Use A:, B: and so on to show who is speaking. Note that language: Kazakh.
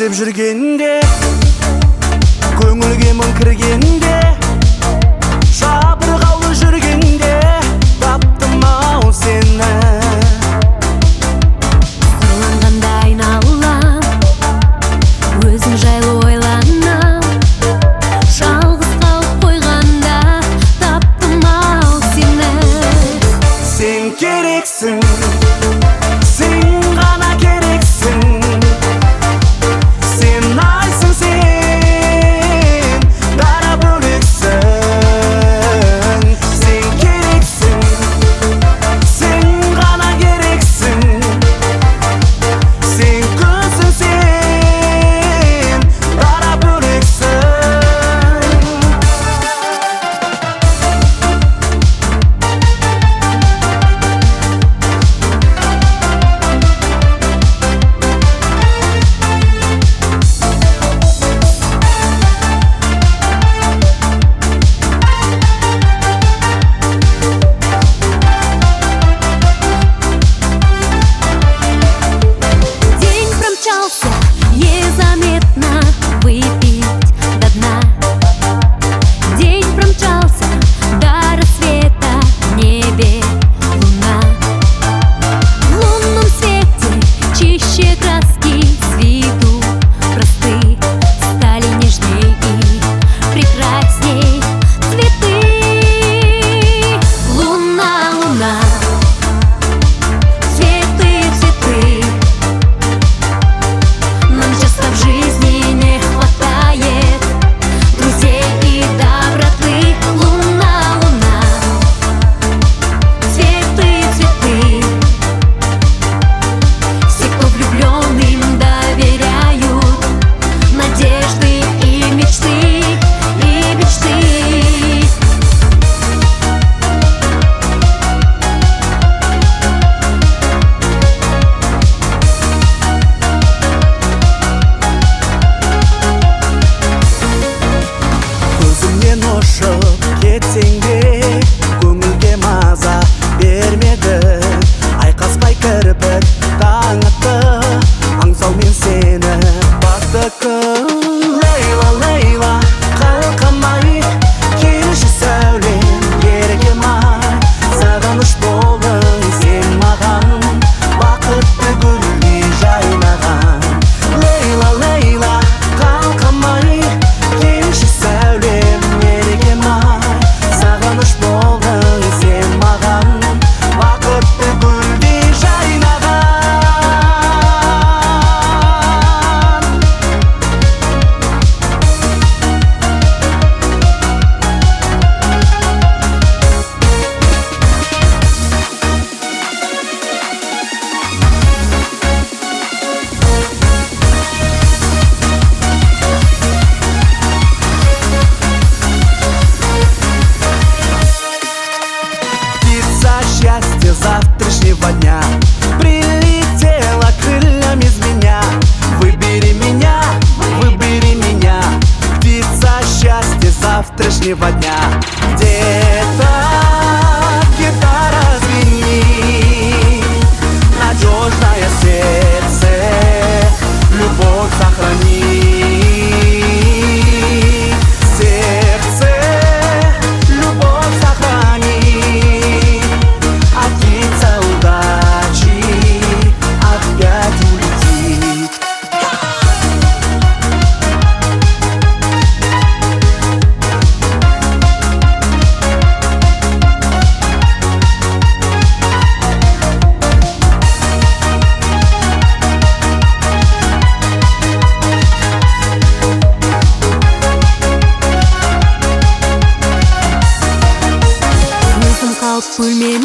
A: іздеп жүргенде, көңілге мұң кіргенде, жабырғаулы жүргенде таптым ау сені.
B: Ойланғанда айналам, өзің жайлы ойланам, жалғыз қалып қойғанда таптым ау сені.
A: Сен керексің, сен ғана керексің, сен айсың, сен дара бөлексің. Сен керексің, сен ғана керексің, сен көзің, сен дара бөлексің.
B: День промчался, незаметно выпить до дна. День промчался, до рассвета в небе луна. В лунном свете чище краски с виду просты стали нежней и прекрасней цветы. Луна, луна, цветы, цветы. Нам часто в жизни не хватает друзей и доброты. Луна, луна, цветы, цветы. Все, кто влюбленным доверяют надежды и мечты, и мечты.
A: Көзімнен ұшып кетсең де, көңілге маза бермеді. Айқаспай кірпік таң атты, аңсаумен сені бақтық. Лейла, Лейла, қалқамай келші сәулем, еркем ай. Сағыныш болдың сен маған, бақытты гүлдей жайнаған. Лейла, Лейла, қалқамай келші сәулем, еркем ай. Сағыныш болдың сен маған, бақытты гүлдей жайнаған. Птица счастья завтрашнего дня прилетела крыльями из меня. Выбери меня, выбери меня. Птица счастья завтрашнего дня. Где-то гитара звенит, надежное сердце любовь сохрани. Сердце любовь сохрани. А птица удачи опять улетит.
B: Өзім қалып бөлмем